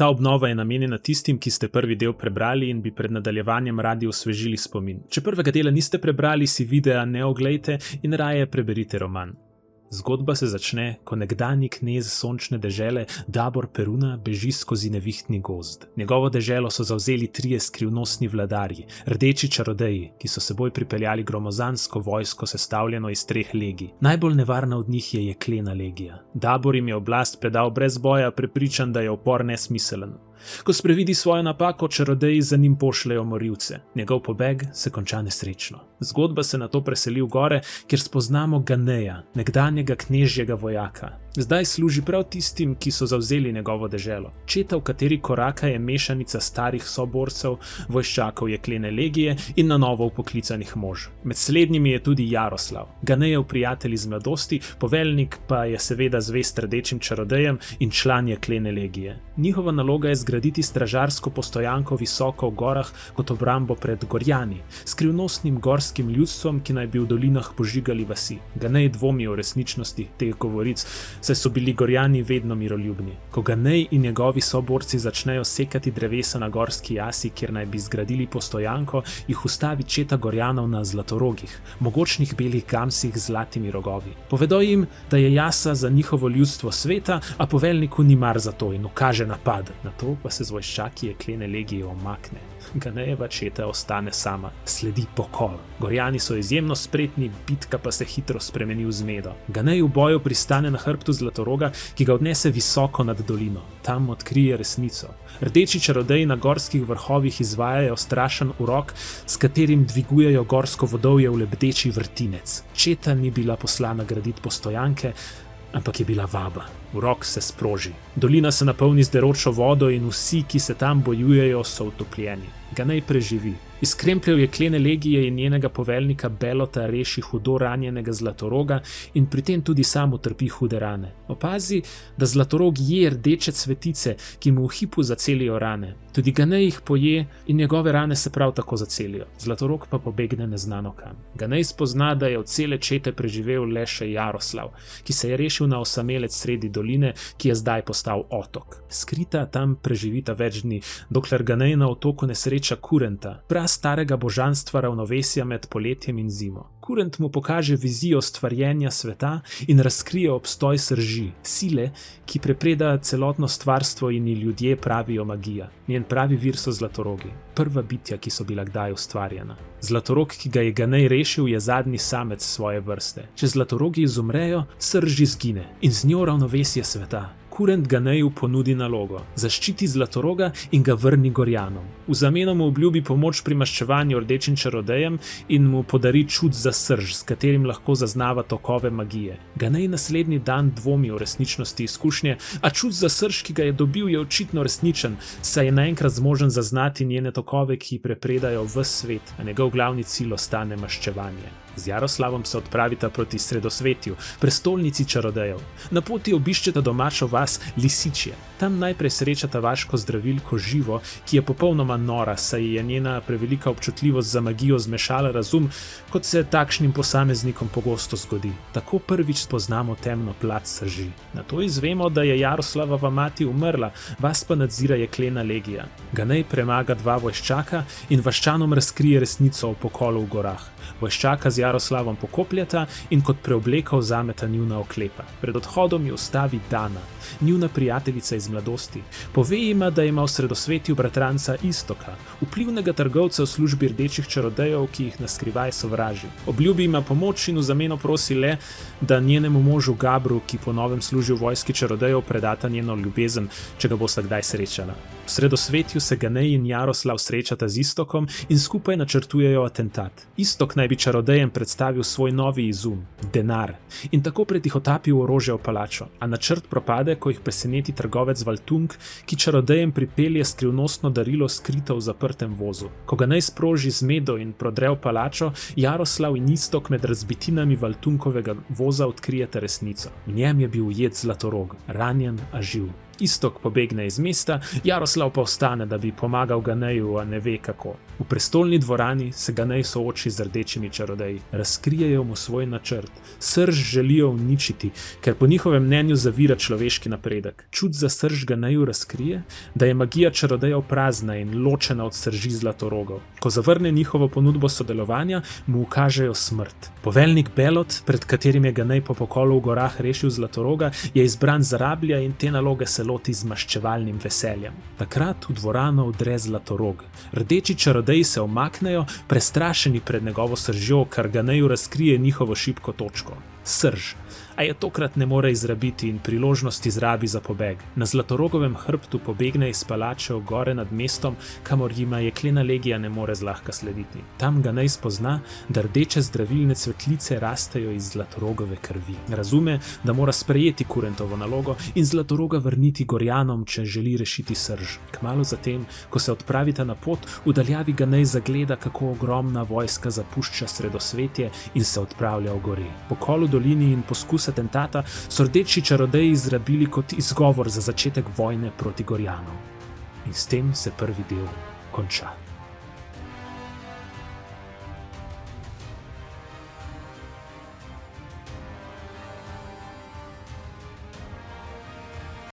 Ta obnova je namenjena tistim, ki ste prvi del prebrali in bi pred nadaljevanjem radi osvežili spomin. Če prvega dela niste prebrali, si videa ne oglejte in raje preberite roman. Zgodba se začne, ko nekdanji knez sončne dežele Dabor Peruna beži skozi nevihtni gozd. Njegovo deželo so zavzeli 3 skrivnostni vladarji, rdeči čarodeji, ki so seboj pripeljali gromozansko vojsko sestavljeno iz 3 legij. Najbolj nevarna od njih je jeklena legija. Dabor jim je oblast predal brez boja, prepričan, da je upor nesmiselen. Ko sprevidi svojo napako, čarodeji za njim pošljejo morilce. Njegov pobeg se konča nesrečno. Zgodba se nato preseli v gore, kjer spoznamo Ganeja, nekdanjega knežjega vojaka. Zdaj služi prav tistim, ki so zavzeli njegovo deželo. Četa, v kateri koraka, je mešanica starih soborcev, vojščakov jeklene legije in na novo vpoklicanih mož. Med slednjimi je tudi Jaroslav, Ganejev prijatelj iz mladosti, poveljnik pa je seveda zvest rdečim čarodejem in član jeklene legije. Njihova naloga je zgraditi stražarsko postojanko visoko v gorah kot obrambo pred Gorjani, skrivnostnim gorskim ljudstvom, ki naj bi v dolinah požigali vasi. Ganej dvomi o resničnosti teh govoric, saj so bili Gorjani vedno miroljubni. Ko Ganej in njegovi soborci začnejo sekati drevesa na gorski jasi, kjer naj bi zgradili postojanko, jih ustavi četa Gorjanov na zlatorogih, mogočnih belih gamsih z zlatimi rogovi. Povedo jim, da je jasa za njihovo ljudstvo sveta, a poveljniku ni mar za to in ukaže napad. Nato pa se z vojščaki jeklene legije omakne. Ganejeva četa ostane sama, sledi pokol. Gorjani so izjemno spretni, bitka pa se hitro spremeni v zmedo. Ganej v boju pristane na hrbtu Zlatoroga, ki ga odnese visoko nad dolino. Tam odkrije resnico. Rdeči čarodeji na gorskih vrhovih izvajajo strašen urok, s katerim dvigujejo gorsko vodovje v lebdeči vrtinec. Četa ni bila poslana graditi postojanke, ampak je bila vaba. Urok se sproži. Dolina se napolni z deročo vodo in vsi, ki se tam bojujejo, so utopljeni. Ganej preživi. Iz krempljev jeklene legije in njenega poveljnika Belota reši hudo ranjenega Zlatoroga in pri tem tudi sam utrpi hude rane. Opazi, da Zlatorog je rdeče cvetice, ki mu v hipu zacelijo rane. Tudi Ganej jih poje in njegove rane se prav tako zacelijo. Zlatorog pa pobegne neznano kam. Ganej spozna, da je od cele čete preživel le še Jaroslav, ki se je rešil na osamelec sredi doline, ki je zdaj postal otok. Skrita tam preživita več dni, dokler Ganej na otoku ne sreča Kurenta, starega božanstva ravnovesja med poletjem in zimo. Kurent mu pokaže vizijo stvarjenja sveta in razkrije obstoj srži, sile, ki prepreda celotno stvarstvo in ji ljudje pravijo magija. Njen pravi vir so zlatorogi, prva bitja, ki so bila kdaj ustvarjena. Zlatorog, ki ga je Ganej rešil, je zadnji samec svoje vrste. Če zlatorogi izumrejo, srž izgine in z njo ravnovesje sveta. Kurent Ganeju ponudi nalogo, zaščiti Zlatoroga in ga vrni Gorjanom. V zameno mu obljubi pomoč pri maščevanju rdečim čarodejem in mu podari čud za srž, s katerim lahko zaznava tokove magije. Ganej naslednji dan dvomi o resničnosti izkušnje, a čud za srž, ki ga je dobil, je očitno resničen, saj je naenkrat zmožen zaznati njene tokove, ki prepredajo ves svet, a njegov glavni cilj ostane maščevanje. Z Jaroslavom se odpravita proti Sredosvetju, prestolnici čarodejev. Na poti obiščeta domačo vas Lisičje. Tam najprej srečata vaško zdravilko Živo, ki je popolnoma nora, saj je njena prevelika občutljivost za magijo zmešala razum, kot se takšnim posameznikom pogosto zgodi. Tako prvič spoznamo temno plat srži. Nato izvemo, da je Jaroslavova mati umrla, vas pa nadzira jeklena legija. Ganej premaga 2 vojščaka in vaščanom razkrije resnico o pokolu v gorah. Vojščaka z Jaroslavom pokopljata in kot preobleka vzameta njuna oklepa. Pred odhodom jo ustavi Dana, njuna prijateljica iz mladosti. Pove jima, da ima v Sredosvetju bratranca Istoka, vplivnega trgovca v službi rdečih čarodejev, ki jih naskrivaj sovraži. Obljubi ima pomoč in v zameno prosi le, da njenemu možu Gabru, ki po novem služi v vojski čarodejev, predata njeno ljubezen, če ga bosta kdaj srečala. V Sredosvetju se Ganej in Jaroslav srečata z Istokom in skupaj načrtujejo atentat. Istok naj bi čarodejem predstavil svoj novi izum, denar, in tako pretihotapil orožje v palačo, a načrt propade, ko jih preseneti trgovec Valtung, ki čarodejem pripelje skrivnostno darilo skrito v zaprtem vozu. Ko Ganej sproži zmedo in prodre v palačo, Jaroslav in Istok med razbitinami Valtunkovega voza odkrijeta resnico. V njem je bil ujet Zlatorog, ranjen, a živ. Iztok pobegne iz mesta, Jaroslav pa ostane, da bi pomagal Ganeju, a ne ve kako. V prestolni dvorani se Ganej sooči z rdečimi čarodeji. Razkrijejo mu svoj načrt. Srž želijo uničiti, ker po njihovem mnenju zavira človeški napredek. Čud za srž Ganeju razkrije, da je magija čarodejev prazna in ločena od srži Zlatorogov. Ko zavrne njihovo ponudbo sodelovanja, mu ukažejo smrt. Poveljnik Belot, pred katerim je Ganej po pokolu v gorah rešil Zlatoroga, je izbran za rablja in te naloge se loti z maščevalnim veseljem. Takrat v dvorano vdre Zlatorog. Rdeči čarodeji se omaknejo, prestrašeni pred njegovo sržjo, kar Ganeju razkrije njihovo šibko točko. Srž. A je tokrat ne more izrabiti in priložnost izrabi za pobeg. Na Zlatorogovem hrbtu pobegne iz palače gore nad mestom, kamor jima jeklena legija ne more zlahka slediti. Tam Ganej spozna, da rdeče zdravilne cvetlice rastejo iz Zlatorogove krvi. Razume, da mora sprejeti Kurentovo nalogo in Zlatoroga vrniti Gorjanom, če želi rešiti srž. Kmalu zatem, ko se odpravita na pot, v daljavi Ganej zagleda, kako ogromna vojska zapušča Sredosvetje in se odpravlja v gore. Pokol v dolini in poskus atentata so rdeči čarodeji izrabili kot izgovor za začetek vojne proti Gorjanom. In s tem se prvi del konča.